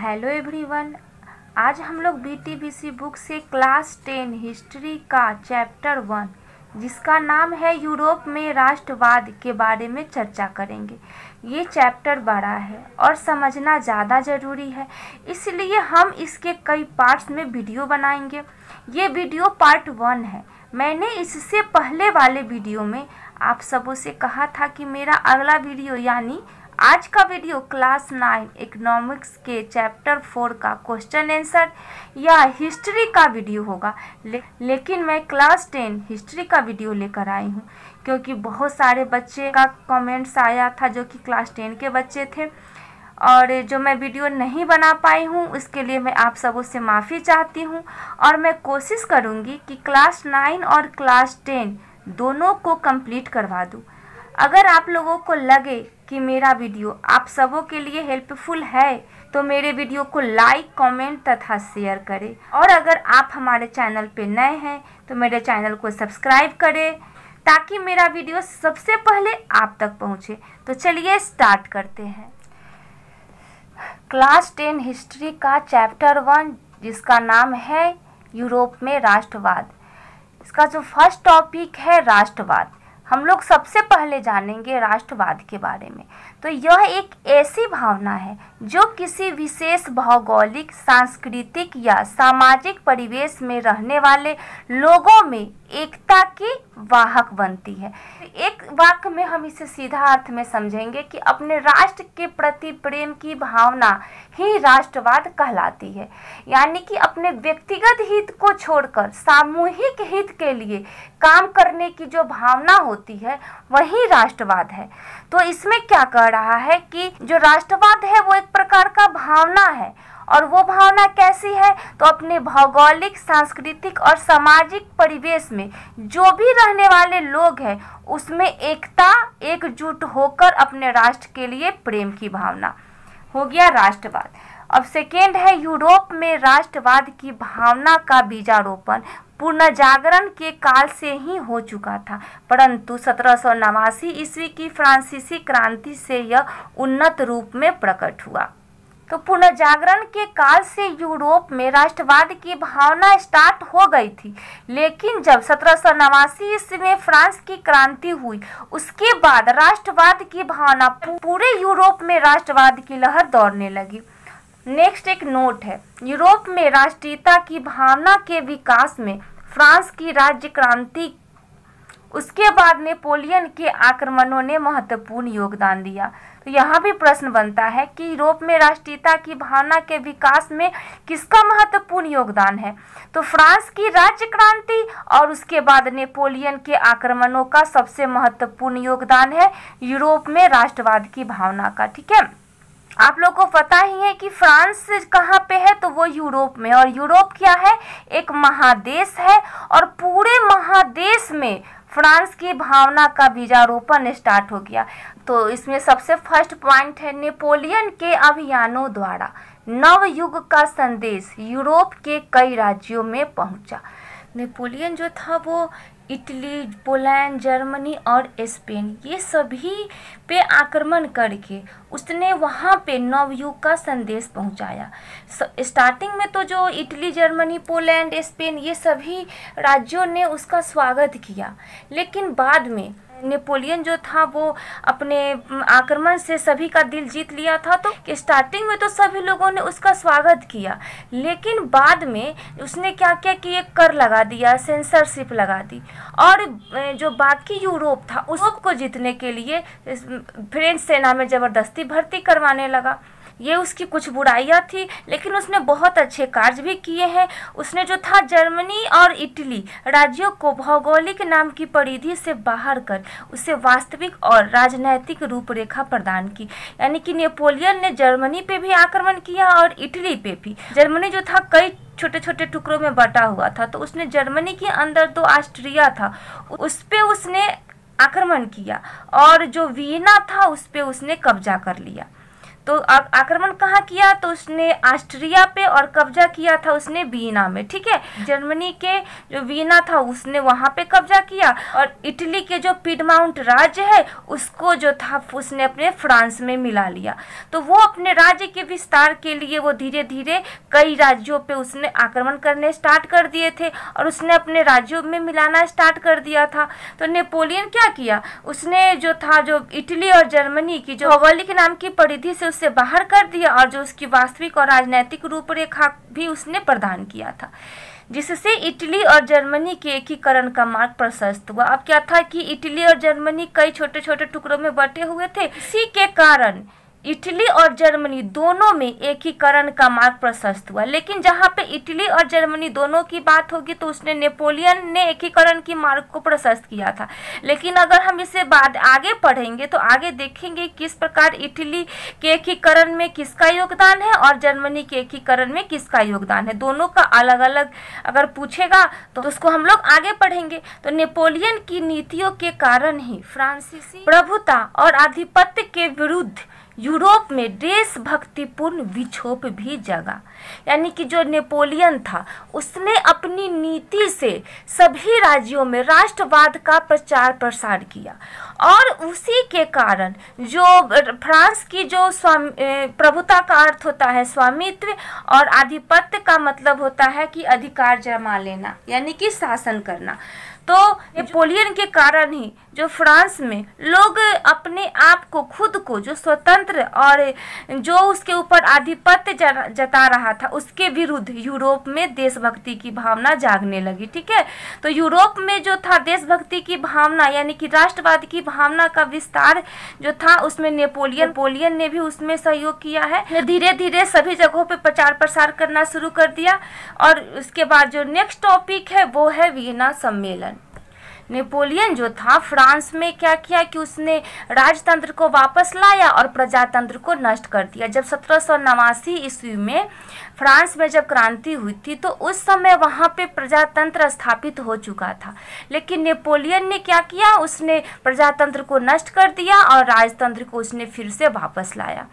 Hello everyone. आज हम लोग BTBC बुक से क्लास 10 हिस्ट्री का चैप्टर 1 जिसका नाम है यूरोप में राष्ट्रवाद के बारे में चर्चा करेंगे। ये चैप्टर बड़ा है और समझना ज़्यादा ज़रूरी है, इसलिए हम इसके कई पार्ट्स में वीडियो बनाएंगे। ये वीडियो पार्ट 1 है। मैंने इससे पहले वाले वीडियो में आप सबों से कहा था कि मेरा अगला वीडियो यानी आज का वीडियो क्लास 9 इकोनॉमिक्स के चैप्टर 4 का क्वेश्चन आंसर या हिस्ट्री का वीडियो होगा, लेकिन मैं क्लास 10 हिस्ट्री का वीडियो लेकर आई हूँ क्योंकि बहुत सारे बच्चे का कमेंट्स आया था जो कि क्लास 10 के बच्चे थे और जो मैं वीडियो नहीं बना पाई हूँ उसके लिए मैं आप सबों से माफ़ी चाहती हूँ और मैं कोशिश करूँगी कि क्लास 9 और क्लास 10 दोनों को कंप्लीट करवा दूँ। अगर आप लोगों को लगे कि मेरा वीडियो आप सबों के लिए हेल्पफुल है तो मेरे वीडियो को लाइक, कमेंट तथा शेयर करें और अगर आप हमारे चैनल पे नए हैं तो मेरे चैनल को सब्सक्राइब करें ताकि मेरा वीडियो सबसे पहले आप तक पहुंचे। तो चलिए स्टार्ट करते हैं। क्लास 10 हिस्ट्री का चैप्टर 1 जिसका नाम है यूरोप में राष्ट्रवाद। इसका जो फर्स्ट टॉपिक है राष्ट्रवाद। हम लोग सबसे पहले जानेंगे राष्ट्रवाद के बारे में। तो यह एक ऐसी भावना है जो किसी विशेष भौगोलिक, सांस्कृतिक या सामाजिक परिवेश में रहने वाले लोगों में एकता की वाहक बनती है। एक वाक्य में हम इसे सीधा अर्थ में समझेंगे कि अपने राष्ट्र के प्रति प्रेम की भावना ही राष्ट्रवाद कहलाती है, यानी कि अपने व्यक्तिगत हित को छोड़कर सामूहिक हित के लिए काम करने की जो भावना होती है वही राष्ट्रवाद है। तो इसमें क्या कह रहा है कि जो राष्ट्रवाद है वो एक प्रकार का भावना है और वो भावना कैसी है तो अपने भौगोलिक, सांस्कृतिक और सामाजिक परिवेश में जो भी रहने वाले लोग हैं उसमें एकता, एकजुट होकर अपने राष्ट्र के लिए प्रेम की भावना हो गया राष्ट्रवाद। अब सेकेंड है यूरोप में राष्ट्रवाद की भावना का बीजारोपण पुनर्जागरण के काल से ही हो चुका था, परंतु 1789 ईस्वी की फ्रांसीसी क्रांति से यह उन्नत रूप में प्रकट हुआ। तो पुनर्जागरण के काल से यूरोप में राष्ट्रवाद की भावना स्टार्ट हो गई थी, लेकिन जब 1789 ईस्वी में फ्रांस की क्रांति हुई उसके बाद राष्ट्रवाद की भावना पूरे यूरोप में राष्ट्रवाद की लहर दौड़ने लगी। नेक्स्ट एक नोट है, यूरोप में राष्ट्रीयता की भावना के विकास में फ्रांस की राज्य क्रांति उसके बाद नेपोलियन के आक्रमणों ने महत्वपूर्ण योगदान दिया। तो यहाँ भी प्रश्न बनता है कि यूरोप में राष्ट्रीयता की भावना के विकास में किसका महत्वपूर्ण योगदान है। तो फ्रांस की राज्य क्रांति और उसके बाद नेपोलियन के आक्रमणों का सबसे महत्वपूर्ण योगदान है यूरोप में राष्ट्रवाद की भावना का। ठीक है, आप लोग को पता ही है कि फ्रांस कहाँ पे है तो वो यूरोप में, और यूरोप क्या है, एक महादेश है और पूरे महादेश में फ्रांस की भावना का बीजारोपण स्टार्ट हो गया। तो इसमें सबसे फर्स्ट पॉइंट है नेपोलियन के अभियानों द्वारा नव युग का संदेश यूरोप के कई राज्यों में पहुंचा। नेपोलियन जो था वो इटली, पोलैंड, जर्मनी और स्पेन ये सभी पे आक्रमण करके उसने वहाँ पे नवयुग का संदेश पहुँचाया। स्टार्टिंग में तो जो इटली, जर्मनी, पोलैंड, स्पेन ये सभी राज्यों ने उसका स्वागत किया, लेकिन बाद में नेपोलियन जो था वो अपने आक्रमण से सभी का दिल जीत लिया था। तो स्टार्टिंग में तो सभी लोगों ने उसका स्वागत किया, लेकिन बाद में उसने क्या किया कि एक कर लगा दिया, सेंसरशिप लगा दी और जो बाकी यूरोप था उसको जीतने के लिए फ्रेंच सेना में ज़बरदस्ती भर्ती करवाने लगा। ये उसकी कुछ बुराइयां थी, लेकिन उसने बहुत अच्छे कार्य भी किए हैं। उसने जो था जर्मनी और इटली राज्यों को भौगोलिक नाम की परिधि से बाहर कर उसे वास्तविक और राजनैतिक रूपरेखा प्रदान की, यानी कि नेपोलियन ने जर्मनी पे भी आक्रमण किया और इटली पे भी। जर्मनी जो था कई छोटे छोटे टुकड़ों में बटा हुआ था, तो उसने जर्मनी के अंदर तो ऑस्ट्रिया था उस पे उसने आक्रमण किया और जो वियना था उस पे उसने कब्जा कर लिया। तो आक्रमण कहाँ किया, तो उसने ऑस्ट्रिया पे, और कब्जा किया था उसने वीना में, ठीक है। जर्मनी के जो वीना था उसने वहाँ पे कब्जा किया, और इटली के जो पिडमाउंट राज्य है उसको जो था उसने अपने फ्रांस में मिला लिया। तो वो अपने राज्य के विस्तार के लिए वो धीरे धीरे कई राज्यों पे उसने आक्रमण करने स्टार्ट कर दिए थे, और उसने अपने राज्यों में मिलाना स्टार्ट कर दिया था। तो नेपोलियन क्या किया, उसने जो था जो इटली और जर्मनी की जो भौगोलिक नाम की परिधि से उससे बाहर कर दिया, और जो उसकी वास्तविक और राजनैतिक रूपरेखा भी उसने प्रदान किया था, जिससे इटली और जर्मनी के एकीकरण का मार्ग प्रशस्त हुआ। अब क्या था कि इटली और जर्मनी कई छोटे छोटे टुकड़ों में बटे हुए थे, इसी के कारण इटली और जर्मनी दोनों में एकीकरण का मार्ग प्रशस्त हुआ। लेकिन जहाँ पे इटली और जर्मनी दोनों की बात होगी तो उसने नेपोलियन ने एकीकरण की मार्ग को प्रशस्त किया था। लेकिन अगर हम इसे बाद आगे पढ़ेंगे तो आगे देखेंगे किस प्रकार इटली के एकीकरण में किसका योगदान है और जर्मनी के एकीकरण में किसका योगदान है। दोनों का अलग अलग अगर पूछेगा तो उसको हम लोग आगे पढ़ेंगे। तो नेपोलियन की नीतियों के कारण ही फ्रांसीसी प्रभुता और आधिपत्य के विरुद्ध यूरोप में देशभक्तिपूर्ण विक्षोभ भी जगा। यानी कि जो नेपोलियन था उसने अपनी नीति से सभी राज्यों में राष्ट्रवाद का प्रचार प्रसार किया, और उसी के कारण जो फ्रांस की जो प्रभुता का अर्थ होता है स्वामित्व, और आधिपत्य का मतलब होता है कि अधिकार जमा लेना यानी कि शासन करना। तो नेपोलियन के कारण ही जो फ्रांस में लोग अपने आप को खुद को जो स्वतंत्र और जो उसके ऊपर आधिपत्य जता रहा था उसके विरुद्ध यूरोप में देशभक्ति की भावना जागने लगी, ठीक है। तो यूरोप में जो था देशभक्ति की भावना यानी कि राष्ट्रवाद की भावना का विस्तार जो था उसमें नेपोलियन ने भी उसमें सहयोग किया है। धीरे धीरे सभी जगहों पे प्रचार प्रसार करना शुरू कर दिया। और उसके बाद जो नेक्स्ट टॉपिक है वो है वियना सम्मेलन। नेपोलियन जो था फ्रांस में क्या किया कि उसने राजतंत्र को वापस लाया और प्रजातंत्र को नष्ट कर दिया। जब 1789 ईस्वी में फ्रांस में जब क्रांति हुई थी तो उस समय वहाँ पे प्रजातंत्र स्थापित हो चुका था, लेकिन नेपोलियन ने क्या किया, उसने प्रजातंत्र को नष्ट कर दिया और राजतंत्र को उसने फिर से वापस लाया।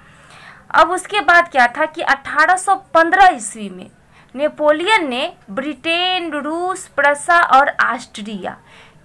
अब उसके बाद क्या था कि 1815 ईस्वी में नेपोलियन ने ब्रिटेन, रूस, प्रसा और ऑस्ट्रिया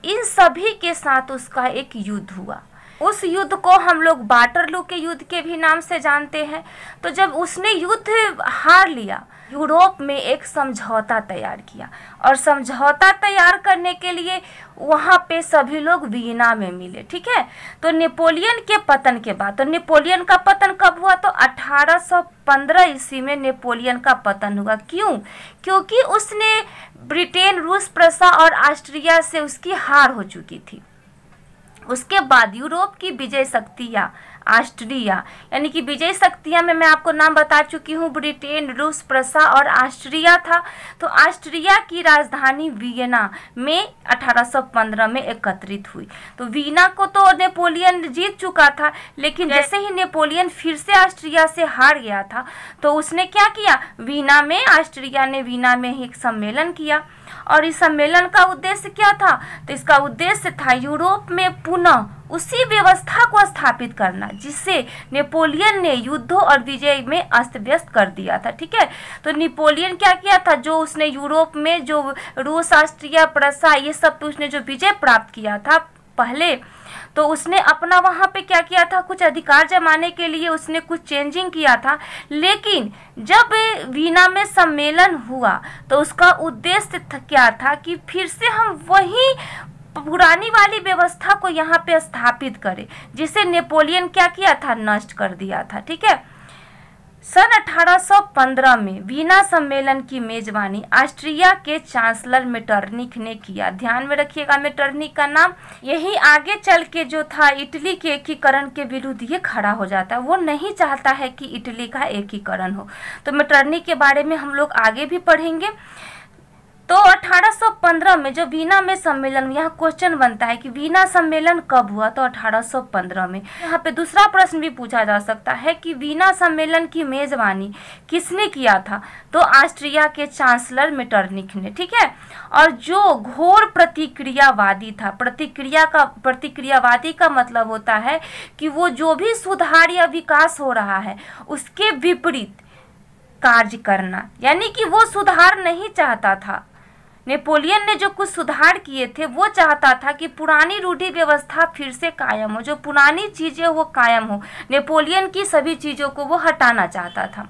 इन सभी के साथ उसका एक युद्ध हुआ। उस युद्ध को हम लोग वाटरलू के युद्ध के भी नाम से जानते हैं। तो जब उसने युद्ध हार लिया, यूरोप में एक समझौता तैयार किया, और समझौता तैयार करने के लिए वहाँ पे सभी लोग वियना में मिले, ठीक है। तो नेपोलियन के पतन के बाद, तो नेपोलियन का पतन कब हुआ, तो 1815 ईस्वी में नेपोलियन का पतन हुआ। क्यों? क्योंकि उसने ब्रिटेन, रूस, प्रसा और ऑस्ट्रिया से उसकी हार हो चुकी थी। उसके बाद यूरोप की विजय शक्तियाँ ऑस्ट्रिया, यानी कि विजय शक्तियाँ में मैं आपको नाम बता चुकी हूँ, ब्रिटेन, रूस, प्रसा और ऑस्ट्रिया था। तो ऑस्ट्रिया की राजधानी वियना में 1815 में एकत्रित हुई। तो वियना को तो नेपोलियन जीत चुका था, लेकिन जैसे ही नेपोलियन फिर से ऑस्ट्रिया से हार गया था तो उसने क्या किया, वियना में, ऑस्ट्रिया ने वियना में ही एक सम्मेलन किया। और इस सम्मेलन का उद्देश्य क्या था, तो इसका उद्देश्य था यूरोप में पुनः उसी व्यवस्था को स्थापित करना जिससे नेपोलियन ने युद्धों और विजय में अस्त व्यस्त कर दिया था, ठीक है। तो नेपोलियन क्या किया था, जो उसने यूरोप में जो रूस, ऑस्ट्रिया, प्रसा ये सब पे उसने जो विजय प्राप्त किया था पहले, तो उसने अपना वहाँ पे क्या किया था, कुछ अधिकार जमाने के लिए उसने कुछ चेंजिंग किया था। लेकिन जब वियना में सम्मेलन हुआ तो उसका उद्देश्य क्या था कि फिर से हम वही पुरानी वाली व्यवस्था को यहाँ पे स्थापित करें, जिसे नेपोलियन क्या किया था, नष्ट कर दिया था, ठीक है। सन 1815 में वियना सम्मेलन की मेजबानी ऑस्ट्रिया के चांसलर मेटरनिख ने किया। ध्यान में रखिएगा मेटरनिख का नाम। यही आगे चल के जो था इटली के एकीकरण के विरुद्ध ये खड़ा हो जाता है। वो नहीं चाहता है कि इटली का एकीकरण हो। तो मेटरनिख के बारे में हम लोग आगे भी पढ़ेंगे। तो 1815 में जो वीना में सम्मेलन, यहाँ क्वेश्चन बनता है कि वीना सम्मेलन कब हुआ, तो 1815 में। यहाँ पे दूसरा प्रश्न भी पूछा जा सकता है कि वीना सम्मेलन की मेजबानी किसने किया था, तो ऑस्ट्रिया के चांसलर मेटरनिख ने, ठीक है। और जो घोर प्रतिक्रियावादी था, प्रतिक्रियावादी का मतलब होता है कि वो जो भी सुधार या विकास हो रहा है उसके विपरीत कार्य करना, यानी कि वो सुधार नहीं चाहता था। नेपोलियन ने जो कुछ सुधार किए थे वो चाहता था कि पुरानी रूढ़ि व्यवस्था फिर से कायम हो, जो पुरानी चीजें वो कायम हो। नेपोलियन की सभी चीजों को वो हटाना चाहता था।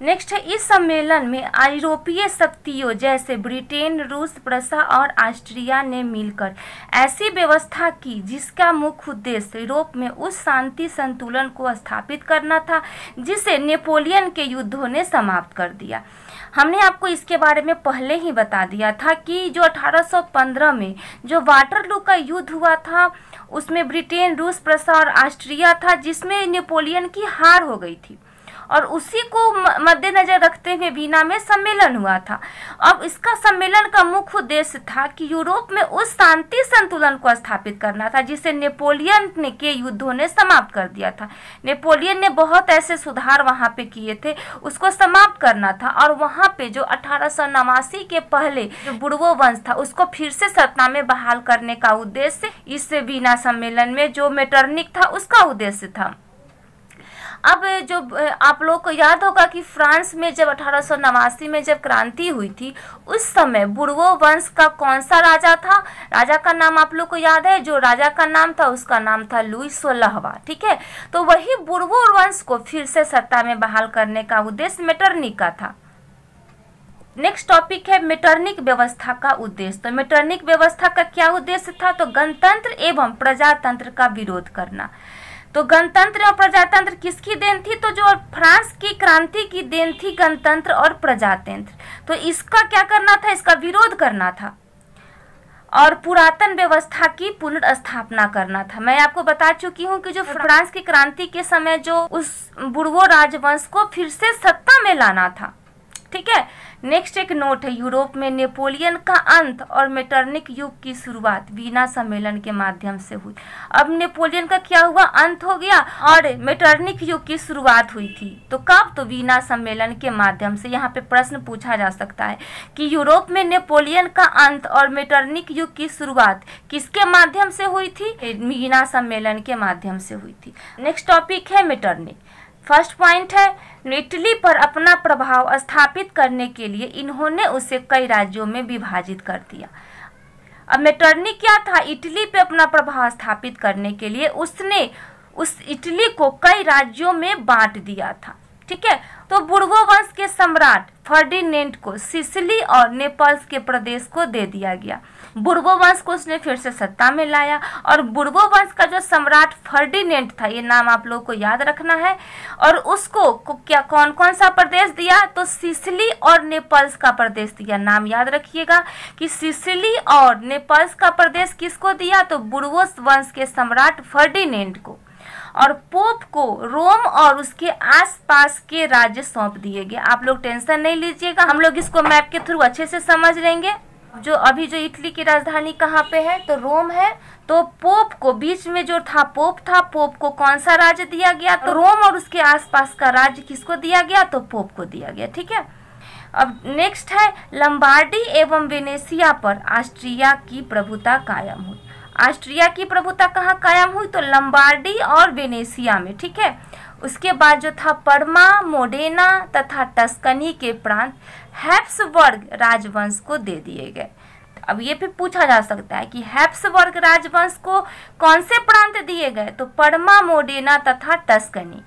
नेक्स्ट है, इस सम्मेलन में यूरोपीय शक्तियों जैसे ब्रिटेन, रूस, प्रसा और ऑस्ट्रिया ने मिलकर ऐसी व्यवस्था की जिसका मुख्य उद्देश्य यूरोप में उस शांति संतुलन को स्थापित करना था जिसे नेपोलियन के युद्धों ने समाप्त कर दिया। हमने आपको इसके बारे में पहले ही बता दिया था कि जो 1815 में जो वाटरलू का युद्ध हुआ था उसमें ब्रिटेन, रूस, प्रसा और ऑस्ट्रिया था, जिसमें नेपोलियन की हार हो गई थी और उसी को मद्देनजर रखते हुए वीना में सम्मेलन हुआ था। अब इसका सम्मेलन का मुख्य उद्देश्य था कि यूरोप में उस शांति संतुलन को स्थापित करना था जिसे नेपोलियन के युद्धों ने समाप्त कर दिया था। नेपोलियन ने बहुत ऐसे सुधार वहां पे किए थे, उसको समाप्त करना था और वहां पे जो 1889 के पहले जो बुर्बो वंश था उसको फिर से सत्ता में बहाल करने का उद्देश्य इस वीना सम्मेलन में जो मेटरनिख था उसका उद्देश्य था। अब जो आप लोग को याद होगा कि फ्रांस में जब 1889 में जब क्रांति हुई थी उस समय बुर्बो वंश का कौन सा राजा था, राजा का नाम आप लोग को याद है, जो राजा का नाम था उसका नाम था लुई 16वां, ठीक है। तो वही बुर्बो वंश को फिर से सत्ता में बहाल करने का उद्देश्य मेटरनिख का था। नेक्स्ट टॉपिक है मेटरनिख व्यवस्था का उद्देश्य। तो मेटरनिख व्यवस्था का क्या उद्देश्य था, तो गणतंत्र एवं प्रजातंत्र का विरोध करना। तो गणतंत्र और प्रजातंत्र किसकी देन थी, तो जो फ्रांस की क्रांति की देन थी गणतंत्र और प्रजातंत्र। तो इसका क्या करना था, इसका विरोध करना था और पुरातन व्यवस्था की पुनर्स्थापना करना था। मैं आपको बता चुकी हूँ कि जो फ्रांस की क्रांति के समय जो उस बुर्बो राजवंश को फिर से सत्ता में लाना था, ठीक है। नेक्स्ट एक नोट है, यूरोप में नेपोलियन का अंत और मेटरनिख युग की शुरुआत वीना सम्मेलन के माध्यम से हुई। अब नेपोलियन का क्या हुआ, अंत हो गया और मेटरनिख युग की शुरुआत हुई थी। तो कब, तो वीना सम्मेलन के माध्यम से। यहाँ पे प्रश्न पूछा जा सकता है कि यूरोप में नेपोलियन का अंत और मेटरनिख युग की शुरुआत किसके माध्यम से हुई थी, वीना सम्मेलन के माध्यम से हुई थी। नेक्स्ट टॉपिक है मेटरनिख। फर्स्ट पॉइंट है, इटली पर अपना प्रभाव स्थापित करने के लिए इन्होंने उसे कई राज्यों में विभाजित कर दिया। अब मेटरनिख क्या था, इटली पे अपना प्रभाव स्थापित करने के लिए उसने उस इटली को कई राज्यों में बांट दिया था, ठीक है। तो बुर्बो वंश के सम्राट फर्डिनेंड को सिसिली और नेपल्स के प्रदेश को दे दिया गया। बुर्बो वंश को उसने फिर से सत्ता में लाया और बुर्बो वंश का जो सम्राट फर्डिनेंड था, ये नाम आप लोगों को याद रखना है, और उसको क्या कौन कौन सा प्रदेश दिया, तो सिसिली और नेपल्स का प्रदेश दिया। नाम याद रखिएगा कि सिसिली और नेपल्स का प्रदेश किसको दिया, तो बुर्बो वंश के सम्राट फर्डिनेंड को। और पोप को रोम और उसके आसपास के राज्य सौंप दिए गए। आप लोग टेंशन नहीं लीजिएगा, हम लोग इसको मैप के थ्रू अच्छे से समझ लेंगे। जो अभी जो इटली की राजधानी कहाँ पे है, तो रोम है। तो पोप को बीच में जो था पोप था, पोप को कौन सा राज्य दिया गया, तो रोम और उसके आसपास का राज्य किसको दिया गया, तो पोप को दिया गया, ठीक है। अब नेक्स्ट है, लंबार्डी एवं वेनेशिया पर ऑस्ट्रिया की प्रभुता कायम हुई। ऑस्ट्रिया की प्रभुता कहाँ कायम हुई, तो लंबार्डी और वेनेशिया में, ठीक है। उसके बाद जो था परमा, मोडेना तथा टस्कनी के प्रांत हैप्सबर्ग राजवंश को दे दिए गए। अब ये भी पूछा जा सकता है कि हैप्सबर्ग राजवंश को कौन से प्रांत दिए गए, तो परमा, मोडेना तथा टस्कनी।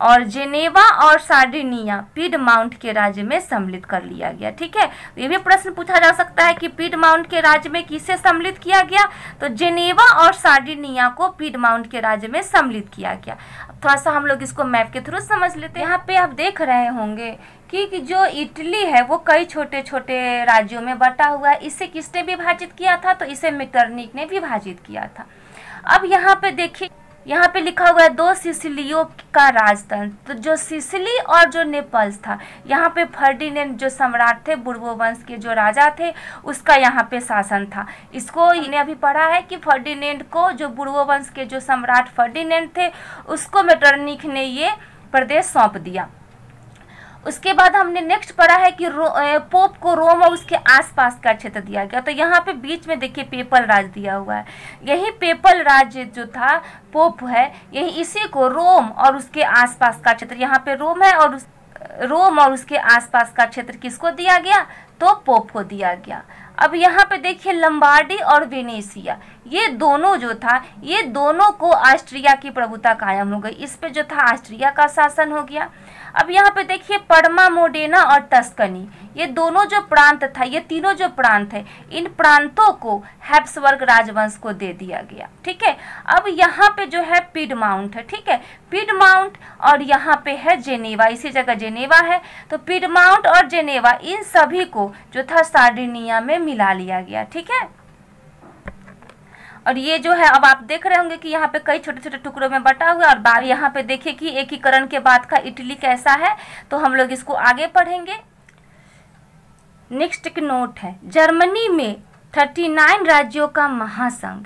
और जेनेवा और सार्डिनिया पीडमाउंट के राज्य में सम्मिलित कर लिया गया, ठीक है। ये भी प्रश्न पूछा जा सकता है कि पीडमाउंट के राज्य में किसे सम्मिलित किया गया, तो जेनेवा और सार्डिनिया को पीडमाउंट के राज्य में सम्मिलित किया गया। थोड़ा सा हम लोग इसको मैप के थ्रू समझ लेते हैं। यहाँ पे आप देख रहे होंगे कि जो इटली है वो कई छोटे छोटे राज्यों में बटा हुआ है। इसे किसने विभाजित किया था, तो इसे मेटरनिख ने विभाजित किया था। अब यहाँ पे देखिए यहाँ पे लिखा हुआ है 2 सिसिलियों का राजतंत्र। तो जो सिसिली और जो नेपल्स था, यहाँ पे फर्डिनेंड जो सम्राट थे, बुर्बो वंश के जो राजा थे, उसका यहाँ पे शासन था। इसको इन्हें अभी पढ़ा है कि फर्डिनेंड को, जो बुर्बो वंश के जो सम्राट फर्डिनेंड थे, उसको मेटरनिख ने ये प्रदेश सौंप दिया। उसके बाद हमने नेक्स्ट पढ़ा है कि पोप को रोम और उसके आसपास का क्षेत्र दिया गया। तो यहाँ पे बीच में देखिए पेपल राज दिया हुआ है। यही पेपल राज जो था, पोप है, यही इसी को रोम और उसके आसपास का क्षेत्र, यहाँ पे रोम है और रोम और उसके आसपास का क्षेत्र किसको दिया गया? तो पोप को दिया गया। अब यहाँ पे देखिए लंबार्डी और वेनेसिया, ये दोनों जो था, ये दोनों को ऑस्ट्रिया की प्रभुता कायम हो गई। इस पे जो था ऑस्ट्रिया का शासन हो गया। अब यहाँ पे देखिए परमा, मोडेना और टस्कनी, ये दोनों जो प्रांत था, ये तीनों जो प्रांत है, इन प्रांतों को हैब्सबर्ग राजवंश को दे दिया गया। ठीक है। अब यहाँ पे जो है पीडमाउंट है, ठीक है, पीडमाउंट, और यहाँ पे है जेनेवा, इसी जगह जेनेवा है। तो पीडमाउंट और जेनेवा, इन सभी को जो था सार्डिनिया में मिला लिया गया। ठीक है। और ये जो है, अब आप देख रहे होंगे कि यहाँ पे कई छोटे छोटे टुकड़ों में बटा हुआ है। और बाद यहाँ पे देखिए कि एकीकरण के बाद का इटली कैसा है, तो हम लोग इसको आगे पढ़ेंगे। नेक्स्ट एक नोट है, जर्मनी में 39 राज्यों का महासंघ,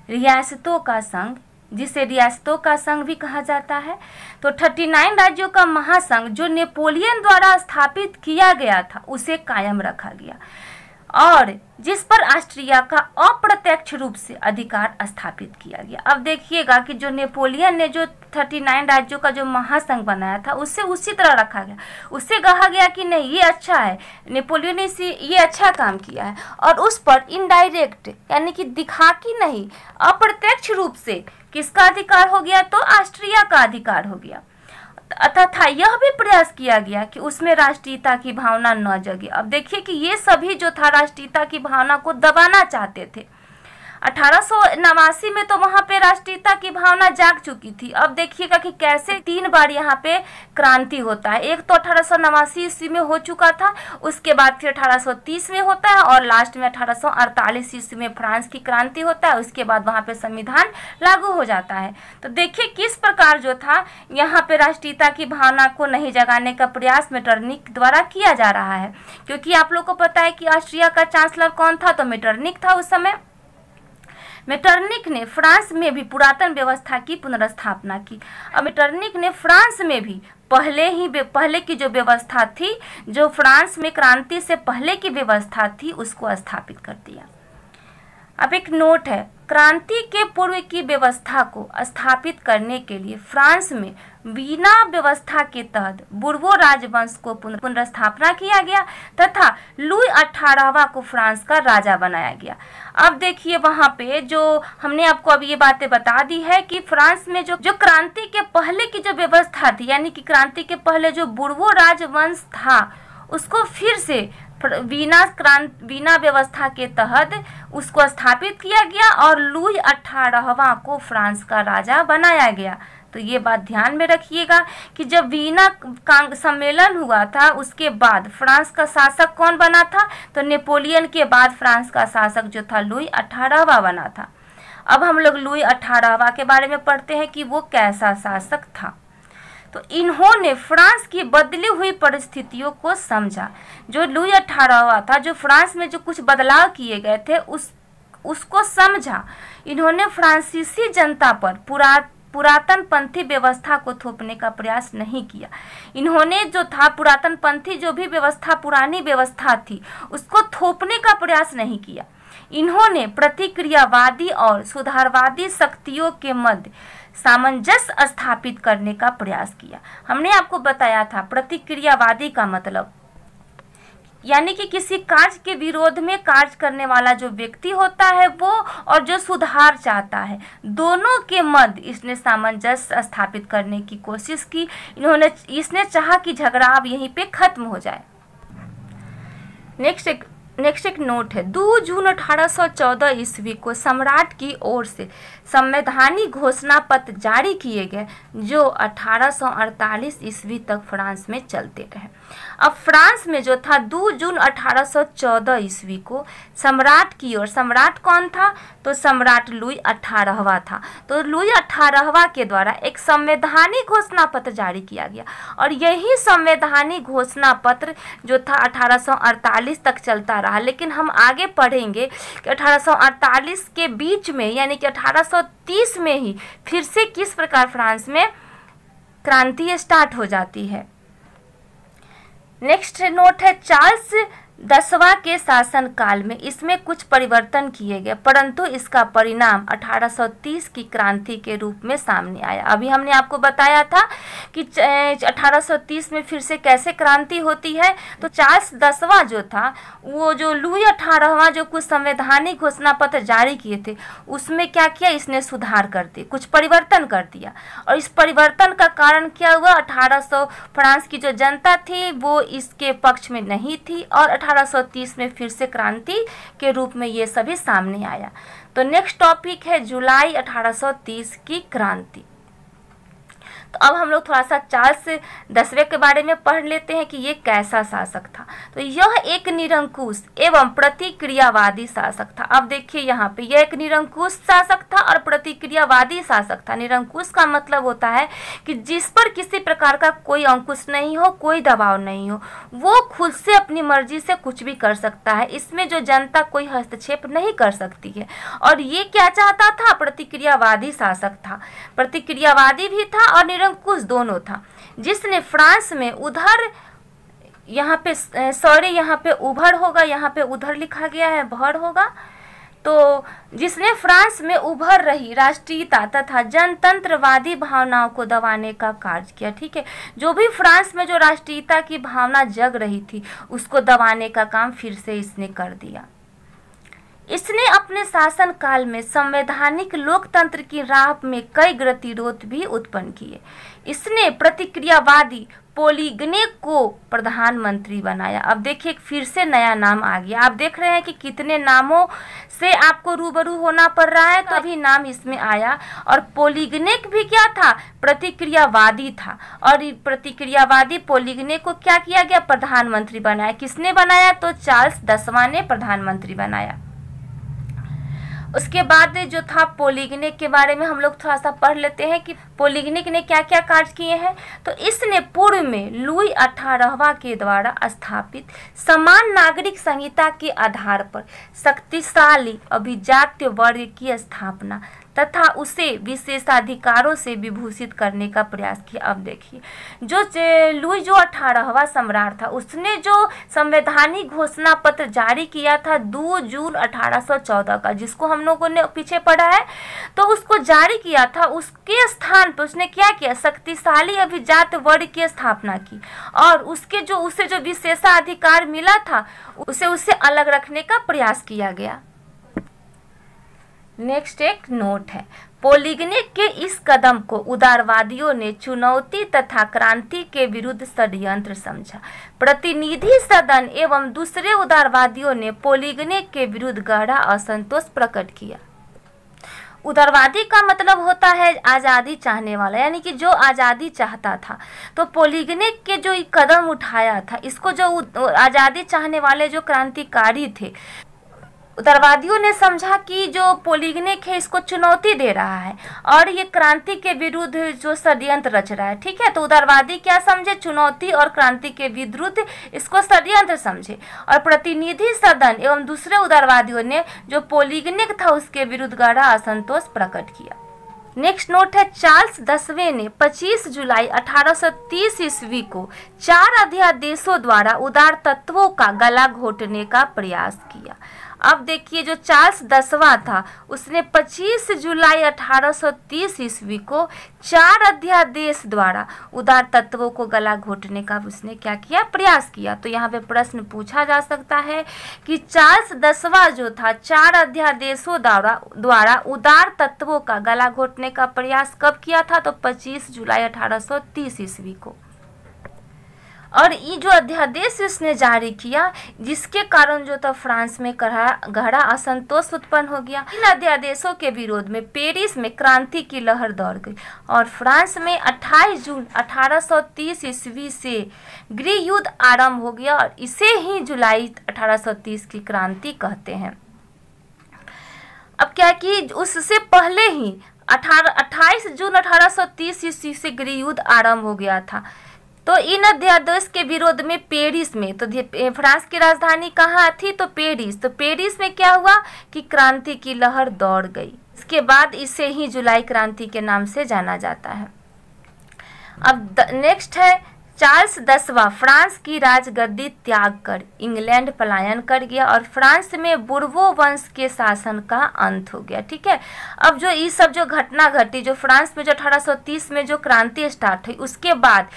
रियासतों का संघ, जिसे रियासतों का संघ भी कहा जाता है। तो 39 राज्यों का महासंघ जो नेपोलियन द्वारा स्थापित किया गया था, उसे कायम रखा गया और जिस पर ऑस्ट्रिया का अप्रत्यक्ष रूप से अधिकार स्थापित किया गया। अब देखिएगा कि जो नेपोलियन ने जो 39 राज्यों का जो महासंघ बनाया था, उससे उसी तरह रखा गया। उससे कहा गया कि नहीं, ये अच्छा है, नेपोलियन ने ये अच्छा काम किया है, और उस पर इनडायरेक्ट यानी कि दिखा कि नहीं, अप्रत्यक्ष रूप से किसका अधिकार हो गया? तो ऑस्ट्रिया का अधिकार हो गया। तथा यह भी प्रयास किया गया कि उसमें राष्ट्रीयता की भावना न जगे। अब देखिए कि ये सभी जो था राष्ट्रीयता की भावना को दबाना चाहते थे। 1889 में तो वहां पे राष्ट्रीयता की भावना जाग चुकी थी। अब देखिएगा कि कैसे 3 बार यहाँ पे क्रांति होता है। एक तो 1889 ईस्वी में हो चुका था, उसके बाद फिर 1830 में होता है, और लास्ट में 1848 ईस्वी में फ्रांस की क्रांति होता है। उसके बाद वहाँ पे संविधान लागू हो जाता है। तो देखिए किस प्रकार जो था यहाँ पे राष्ट्रीयता की भावना को नहीं जगाने का प्रयास मेटरनिख द्वारा किया जा रहा है। क्योंकि आप लोग को पता है कि ऑस्ट्रिया का चांसलर कौन था? तो मेटरनिख था उस समय। मेटरनिख ने फ्रांस में भी पुरातन व्यवस्था की पुनर्स्थापना की। अब मेटरनिख ने फ्रांस में भी पहले की जो व्यवस्था थी, जो फ्रांस में क्रांति से पहले की व्यवस्था थी, उसको स्थापित कर दिया। अब एक नोट है, क्रांति के पूर्व की व्यवस्था को स्थापित करने के लिए फ्रांस में वीना व्यवस्था के तहत बुर्बो राजवंश को पुनर्स्थापना किया गया तथा लुई 18वां को फ्रांस का राजा बनाया गया। अब देखिए वहां पे जो हमने आपको अब ये बातें बता दी है कि फ्रांस में जो क्रांति के पहले की जो व्यवस्था थी, यानी कि क्रांति के पहले जो बुर्बो राजवंश था, उसको फिर से वीना व्यवस्था के तहत उसको स्थापित किया गया और लुई 18वां को फ्रांस का राजा बनाया गया। तो ये बात ध्यान में रखिएगा कि जब वीना सम्मेलन हुआ था, उसके बाद फ्रांस का शासक कौन बना था? तो नेपोलियन के बाद फ्रांस का शासक जो था लुई 18वां बना था। अब हम लोग लुई 18वां के बारे में पढ़ते हैं कि वो कैसा शासक था। तो इन्होंने फ्रांस की बदली हुई परिस्थितियों को समझा। जो लुई 18वां था, जो फ्रांस में जो कुछ बदलाव किए गए थे, उसको समझा। इन्होंने फ्रांसीसी जनता पर पुरातन पंथी व्यवस्था को थोपने का प्रयास नहीं किया। इन्होंने जो था पुरातन पंथी जो भी व्यवस्था, पुरानी व्यवस्था थी, उसको थोपने का प्रयास नहीं किया। इन्होंने प्रतिक्रियावादी और सुधारवादी शक्तियों के मध्य सामंजस्य स्थापित करने का प्रयास किया। हमने आपको बताया था प्रतिक्रियावादी का मतलब यानी कि किसी कार्य के विरोध में कार्य करने वाला जो व्यक्ति होता है वो, और जो सुधार चाहता है, दोनों के मध्य इसने सामंजस्य स्थापित करने की कोशिश की। इसने चाहा कि झगड़ा अब यहीं पे खत्म हो जाए। नेक्स्ट एक नेक्स्ट एक नोट है, 2 जून 1814 ईस्वी को सम्राट की ओर से संवैधानिक घोषणा पत्र जारी किए गए जो 1848 ईस्वी तक फ्रांस में चलते रहे। अब फ्रांस में जो था 2 जून 1814 ईस्वी को सम्राट की ओर, सम्राट कौन था, तो सम्राट लुई 18वां था। तो लुई 18वां के द्वारा एक संवैधानिक घोषणा पत्र जारी किया गया और यही संवैधानिक घोषणा पत्र जो था 1848 तक चलता रहा। लेकिन हम आगे पढ़ेंगे कि 1848 के बीच में यानी कि 1830 में ही फिर से किस प्रकार फ्रांस में क्रांति स्टार्ट हो जाती है। नेक्स्ट नोट है, चार्ल्स 10वां के शासनकाल में इसमें कुछ परिवर्तन किए गए परंतु इसका परिणाम 1830 की क्रांति के रूप में सामने आया। अभी हमने आपको बताया था कि 1830 में फिर से कैसे क्रांति होती है। तो चार्ल्स 10वां जो था, वो जो लुई 18वां जो कुछ संवैधानिक घोषणा पत्र जारी किए थे उसमें क्या किया, इसने सुधार कर दिए, कुछ परिवर्तन कर दिया। और इस परिवर्तन का कारण क्या हुआ, 1800 फ्रांस की जो जनता थी वो इसके पक्ष में नहीं थी और 1830 में फिर से क्रांति के रूप में ये सभी सामने आया। तो नेक्स्ट टॉपिक है जुलाई 1830 की क्रांति। तो अब हम लोग थोड़ा सा चार्ल्स 10वें के बारे में पढ़ लेते हैं कि ये कैसा शासक था। तो यह एक निरंकुश एवं प्रतिक्रियावादी शासक था। अब देखिए यहाँ पे, यह एक निरंकुश शासक था और प्रतिक्रियावादी शासक था। निरंकुश का मतलब होता है कि जिस पर किसी प्रकार का कोई अंकुश नहीं हो, कोई दबाव नहीं हो, वो खुद से अपनी मर्जी से कुछ भी कर सकता है, इसमें जो जनता कोई हस्तक्षेप नहीं कर सकती है। और ये क्या चाहता था, प्रतिक्रियावादी शासक था, प्रतिक्रियावादी भी था और निरंकुश दोनों था, जिसने फ्रांस में उधर, यहाँ पे सॉरी यहाँ पे उभर होगा, यहाँ पे उधर लिखा गया है भर होगा, तो जिसने फ्रांस में उभर रही राष्ट्रीयता तथा जनतंत्रवादी भावनाओं को दबाने का कार्य किया। ठीक है, जो भी फ्रांस में जो राष्ट्रीयता की भावना जग रही थी उसको दबाने का काम फिर से इसने कर दिया। इसने अपने शासन काल में संवैधानिक लोकतंत्र की राह में कई गतिरोध भी उत्पन्न किए। इसने प्रतिक्रियावादी पोलिगने को प्रधानमंत्री बनाया। अब देखिए फिर से नया नाम आ गया। आप देख रहे हैं कि कितने नामों से आपको रूबरू होना पड़ रहा है, तो अभी नाम इसमें आया। और पोलिगने भी क्या था, प्रतिक्रियावादी था। और प्रतिक्रियावादी पोलिगने को क्या किया गया, प्रधानमंत्री बनाया। किसने बनाया, तो चार्ल्स 10वां ने प्रधानमंत्री बनाया। उसके बाद जो था पोलिगने के बारे में हम लोग थोड़ा सा पढ़ लेते हैं कि पोलिगने ने क्या क्या कार्य किए हैं। तो इसने पूर्व में लुई 18वां के द्वारा स्थापित समान नागरिक संहिता के आधार पर शक्तिशाली अभिजात्य वर्ग की स्थापना तथा उसे विशेषाधिकारों से विभूषित करने का प्रयास किया। अब देखिए जो लुई जो 18वां सम्राट था उसने जो संवैधानिक घोषणा पत्र जारी किया था 2 जून 1814 का, जिसको हम लोगों ने पीछे पढ़ा है, तो उसको जारी किया था। उसके स्थान पर उसने क्या किया, शक्तिशाली अभिजात वर्ग की स्थापना की और उसे जो विशेषाधिकार मिला था उसे अलग रखने का प्रयास किया गया। नेक्स्ट एक नोट है, पोलिगने के इस कदम को उदारवादियों ने चुनौती तथा क्रांति के विरुद्ध षड्यंत्र समझा। प्रतिनिधि सदन एवं दूसरे उदारवादियों ने पोलिगने के विरुद्ध गहरा असंतोष प्रकट किया। उदारवादी का मतलब होता है आज़ादी चाहने वाला, यानी कि जो आज़ादी चाहता था। तो पोलिगने के जो कदम उठाया था, इसको जो आज़ादी चाहने वाले जो क्रांतिकारी थे, उदारवादियों ने समझा कि जो पोलिगने है इसको चुनौती दे रहा है और ये क्रांति के विरुद्ध जो षड्यंत्र रच रहा है। ठीक है, तो उदारवादी क्या समझे, चुनौती और क्रांति के विरुद्ध इसको षड्यंत्र समझे। और प्रतिनिधि सदन एवं दूसरे उदारवादियों ने जो पोलिगने था उसके विरुद्ध गहरा असंतोष प्रकट किया। नेक्स्ट नोट है, चार्ल्स 10वें ने 25 जुलाई 1830 ईस्वी को 4 अध्यादेशों द्वारा उदार तत्वों का गला घोटने का प्रयास किया। अब देखिए जो चार्ल्स 10वां था उसने 25 जुलाई 1830 ईस्वी को 4 अध्यादेश द्वारा उदार तत्वों को गला घोटने का उसने क्या किया, प्रयास किया। तो यहाँ पे प्रश्न पूछा जा सकता है कि चार्ल्स 10वां जो था 4 अध्यादेशों द्वारा उदार तत्वों का गला घोटने का प्रयास कब किया था, तो 25 जुलाई 1830 ईस्वी को। और ये जो अध्यादेश उसने जारी किया, जिसके कारण जो था फ्रांस में गहरा असंतोष उत्पन्न हो गया। इन अध्यादेशों के विरोध में पेरिस में क्रांति की लहर दौड़ गई और फ्रांस में 28 जून 1830 ईस्वी से गृह युद्ध आरंभ हो गया और इसे ही जुलाई 1830 की क्रांति कहते हैं। अब क्या कि उससे पहले ही 28 जून 1830 ईस्वी से गृह युद्ध आरंभ हो गया था। तो इन अध्यादेश के विरोध में पेरिस में, तो फ्रांस की राजधानी कहाँ थी, तो पेरिस। तो पेरिस में क्या हुआ कि क्रांति की लहर दौड़ गई। इसके बाद इसे ही जुलाई क्रांति के नाम से जाना जाता है। अब नेक्स्ट है चार्ल्स 10वां फ्रांस की राजगद्दी त्याग कर इंग्लैंड पलायन कर गया और फ्रांस में बुर्बो वंश के शासन का अंत हो गया। ठीक है, अब जो ये सब जो घटना घटी, जो फ्रांस में जो 1830 में जो क्रांति स्टार्ट हुई, उसके बाद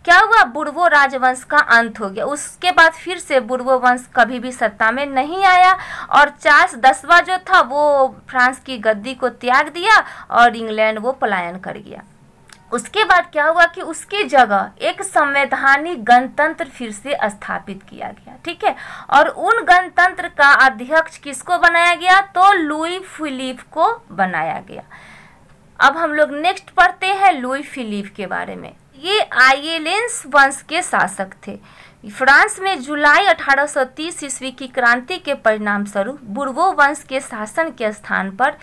क्या हुआ, बुर्बो राजवंश का अंत हो गया। उसके बाद फिर से बुर्बो वंश कभी भी सत्ता में नहीं आया और चार्ल्स 10वां जो था वो फ्रांस की गद्दी को त्याग दिया और इंग्लैंड वो पलायन कर गया। उसके बाद क्या हुआ कि उसकी जगह एक संवैधानिक गणतंत्र फिर से स्थापित किया गया। ठीक है, और उन गणतंत्र का अध्यक्ष किसको बनाया गया, तो लुई फिलिप को बनाया गया। अब हम लोग नेक्स्ट पढ़ते हैं लुई फिलिप के बारे में। ये आइलेंस वंश के शासक थे। फ्रांस में जुलाई 1830 ईस्वी की क्रांति के परिणाम स्वरूप बुर्बो वंश के शासन के स्थान पर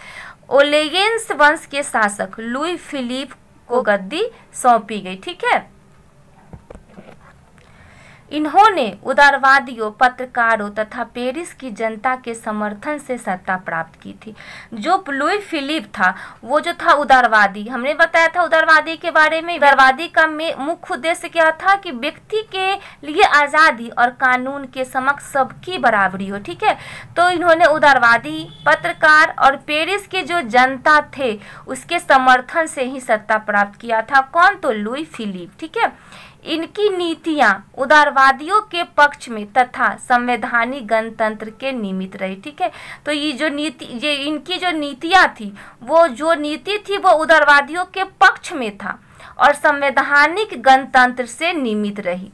ओलेगेंस वंश के शासक लुई फिलिप को गद्दी सौंपी गई। ठीक है, इन्होंने उदारवादियों, पत्रकारों तथा पेरिस की जनता के समर्थन से सत्ता प्राप्त की थी। जो लुई फिलिप था वो जो था उदारवादी, हमने बताया था उदारवादी के बारे में। उदारवादी का मुख्य उद्देश्य क्या था कि व्यक्ति के लिए आज़ादी और कानून के समक्ष सबकी बराबरी हो। ठीक है, तो इन्होंने उदारवादी, पत्रकार और पेरिस के जो जनता थे उसके समर्थन से ही सत्ता प्राप्त किया था। कौन, तो लुई फिलिप। ठीक है, इनकी नीतियां उदारवादियों के पक्ष में तथा संवैधानिक गणतंत्र के निमित्त रही। ठीक है, तो ये इनकी जो नीतियां थी, वो जो नीति थी वो उदारवादियों के पक्ष में था और संवैधानिक गणतंत्र से निमित्त रही।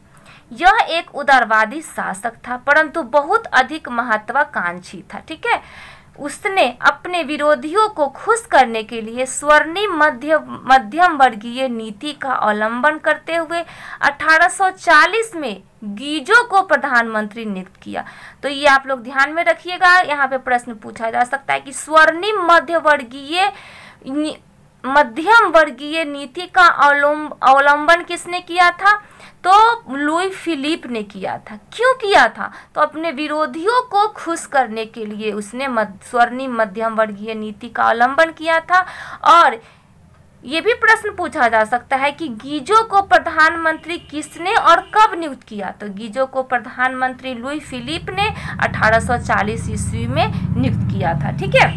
यह एक उदारवादी शासक था परंतु बहुत अधिक महत्वाकांक्षी था। ठीक है, उसने अपने विरोधियों को खुश करने के लिए स्वर्णिम मध्यम वर्गीय नीति का अवलंबन करते हुए 1840 में गीजो को प्रधानमंत्री नियुक्त किया। तो ये आप लोग ध्यान में रखिएगा, यहाँ पे प्रश्न पूछा जा सकता है कि स्वर्णिम मध्यम वर्गीय नीति का अवलंबन किसने किया था, तो लुई फिलिप ने किया था। क्यों किया था, तो अपने विरोधियों को खुश करने के लिए उसने स्वर्णिम मध्यम वर्गीय नीति का अवलंबन किया था। और ये भी प्रश्न पूछा जा सकता है कि गीजो को प्रधानमंत्री किसने और कब नियुक्त किया, तो गीजो को प्रधानमंत्री लुई फिलिप ने 1840 ईस्वी में नियुक्त किया था। ठीक है,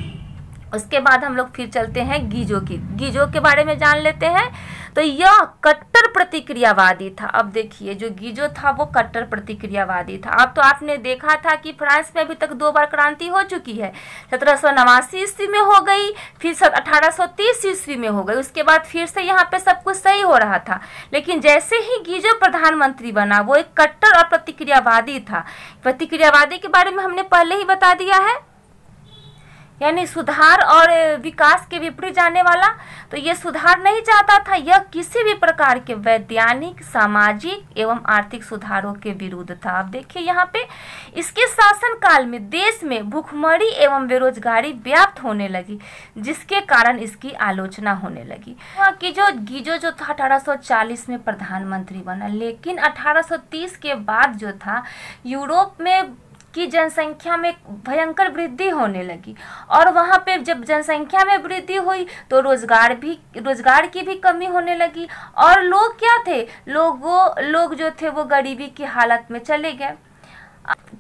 उसके बाद हम लोग फिर चलते हैं गीजो के बारे में जान लेते हैं। तो यह कट्टर प्रतिक्रियावादी था। अब देखिए, जो गीजो था वो कट्टर प्रतिक्रियावादी था। अब तो आपने देखा था कि फ्रांस में अभी तक 2 बार क्रांति हो चुकी है। 1789 ईस्वी में हो गई, फिर 1830 ईस्वी में हो गई। उसके बाद फिर से यहाँ पे सब कुछ सही हो रहा था, लेकिन जैसे ही गीजो प्रधानमंत्री बना वो एक कट्टर और प्रतिक्रियावादी था। प्रतिक्रियावादी के बारे में हमने पहले ही बता दिया है, यानी सुधार और विकास के विपरीत जाने वाला। तो ये सुधार नहीं चाहता था, यह किसी भी प्रकार के वैज्ञानिक, सामाजिक एवं आर्थिक सुधारों के विरुद्ध था। अब देखिए यहाँ पे इसके शासनकाल में देश में भूखमरी एवं बेरोजगारी व्याप्त होने लगी, जिसके कारण इसकी आलोचना होने लगी। कि जो गीजो जो था 1840 में प्रधानमंत्री बना, लेकिन 1830 के बाद जो था यूरोप में की जनसंख्या में भयंकर वृद्धि होने लगी और वहाँ पे जब जनसंख्या में वृद्धि हुई तो रोजगार की भी कमी होने लगी और लोग क्या थे, लोग जो थे वो गरीबी की हालत में चले गए।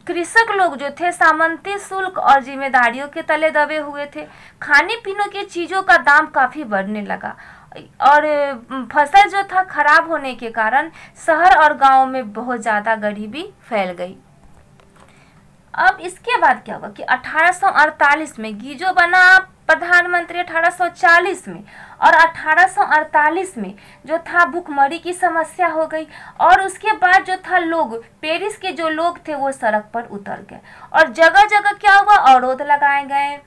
कृषक लोग जो थे सामंती शुल्क और जिम्मेदारियों के तले दबे हुए थे। खाने पीने की चीज़ों का दाम काफ़ी बढ़ने लगा और फसल जो था खराब होने के कारण शहर और गाँव में बहुत ज़्यादा गरीबी फैल गई। अब इसके बाद क्या हुआ कि 1848 में गीजो बना प्रधानमंत्री 1840 में और 1848 में जो था भूखमरी की समस्या हो गई, और उसके बाद जो था लोग, पेरिस के जो लोग थे वो सड़क पर उतर गए और जगह जगह क्या हुआ, अवरोध लगाए गए।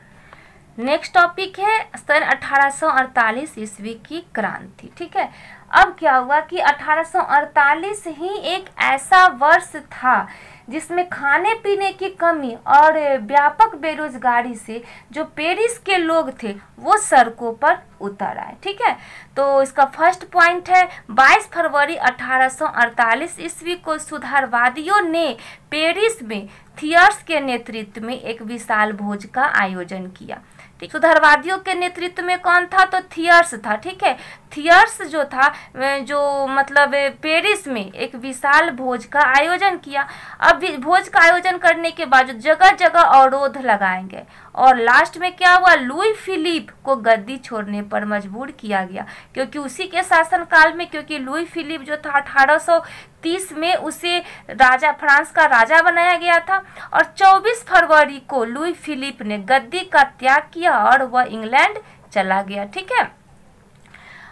नेक्स्ट टॉपिक है सन 1848 ईस्वी की क्रांति। ठीक है, अब क्या हुआ कि 1848 ही एक ऐसा वर्ष था जिसमें खाने पीने की कमी और व्यापक बेरोजगारी से जो पेरिस के लोग थे वो सड़कों पर उतर आए। ठीक है, तो इसका फर्स्ट पॉइंट है 22 फरवरी 1848 ईस्वी को सुधारवादियों ने पेरिस में थियर्स के नेतृत्व में एक विशाल भोज का आयोजन किया। ठीक, सुधारवादियों के नेतृत्व में कौन था, तो थियर्स था। ठीक है, थियर्स जो था, जो मतलब पेरिस में एक विशाल भोज का आयोजन किया। अब भोज का आयोजन करने के बाद जगह जगह अवरोध लगाए गए और लास्ट में क्या हुआ, लुई फिलिप को गद्दी छोड़ने पर मजबूर किया गया, क्योंकि उसी के शासनकाल में, क्योंकि लुई फिलिप जो था 1830 में उसे राजा, फ्रांस का राजा बनाया गया था और 24 फरवरी को लुई फिलिप ने गद्दी का त्याग किया और वह इंग्लैंड चला गया। ठीक है,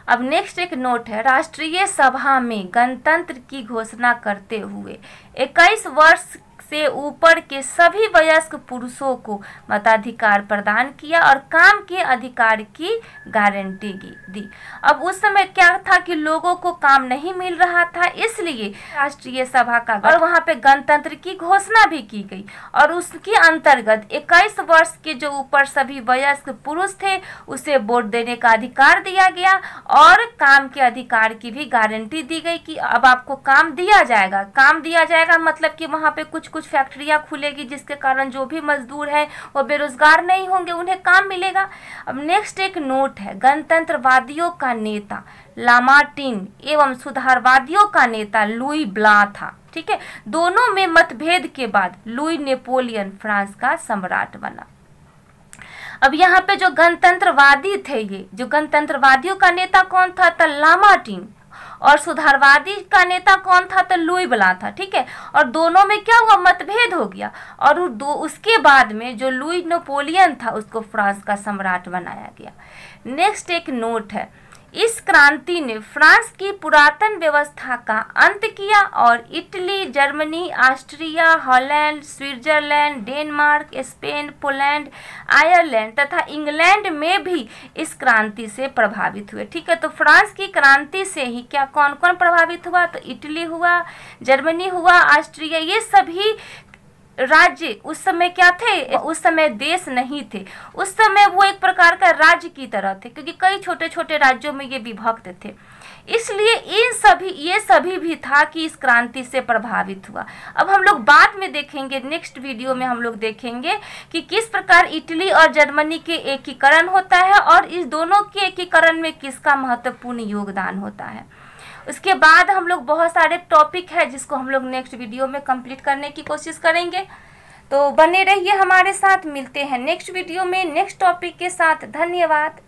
अब नेक्स्ट एक नोट है, राष्ट्रीय सभा में गणतंत्र की घोषणा करते हुए 21 वर्ष से ऊपर के सभी वयस्क पुरुषों को मताधिकार प्रदान किया और काम के अधिकार की गारंटी दी। अब उस समय क्या था कि लोगों को काम नहीं मिल रहा था, इसलिए राष्ट्रीय सभा का और वहां पे गणतंत्र की घोषणा भी की गई और उसके अंतर्गत 21 वर्ष के जो ऊपर सभी वयस्क पुरुष थे उसे वोट देने का अधिकार दिया गया और काम के अधिकार की भी गारंटी दी गई कि अब आपको काम दिया जाएगा। काम दिया जाएगा मतलब कि वहां पे कुछ फैक्ट्रियां खुलेगी जिसके कारण जो भी मजदूर है वो बेरोजगार नहीं होंगे, उन्हें काम मिलेगा। अब नेक्स्ट एक नोट है, गणतंत्रवादियों का नेता लामार्टिन एवं सुधारवादियों का नेता लुई ब्लां था। ठीक है, दोनों में मतभेद के बाद लुई नेपोलियन फ्रांस का सम्राट बना। अब यहाँ पे जो गणतंत्रवादी थे, ये जो गणतंत्रवादियों का नेता कौन था, तो लामार्टिन, और सुधारवादी का नेता कौन था, तो लुई ब्लां था। ठीक है, और दोनों में क्या हुआ, मतभेद हो गया और उसके बाद में जो लुई नेपोलियन था उसको फ्रांस का सम्राट बनाया गया। नेक्स्ट एक नोट है, इस क्रांति ने फ्रांस की पुरातन व्यवस्था का अंत किया और Italy, Germany, Austria, Holland, Switzerland, Denmark, Spain, Poland, Ireland तथा इंग्लैंड में भी इस क्रांति से प्रभावित हुए। ठीक है, तो फ्रांस की क्रांति से ही क्या कौन कौन प्रभावित हुआ, तो इटली हुआ, जर्मनी हुआ, ऑस्ट्रिया, ये सभी राज्य उस समय क्या थे, उस समय देश नहीं थे, उस समय वो एक प्रकार का राज्य की तरह थे क्योंकि कई छोटे छोटे राज्यों में ये विभक्त थे। इसलिए ये सभी भी था कि इस क्रांति से प्रभावित हुआ। अब हम लोग बाद में देखेंगे, नेक्स्ट वीडियो में हम लोग देखेंगे कि किस प्रकार इटली और जर्मनी के एकीकरण होता है और इस दोनों के एकीकरण में किसका महत्वपूर्ण योगदान होता है। उसके बाद हम लोग बहुत सारे टॉपिक है जिसको हम लोग नेक्स्ट वीडियो में कंप्लीट करने की कोशिश करेंगे। तो बने रहिए हमारे साथ, मिलते हैं नेक्स्ट वीडियो में नेक्स्ट टॉपिक के साथ। धन्यवाद।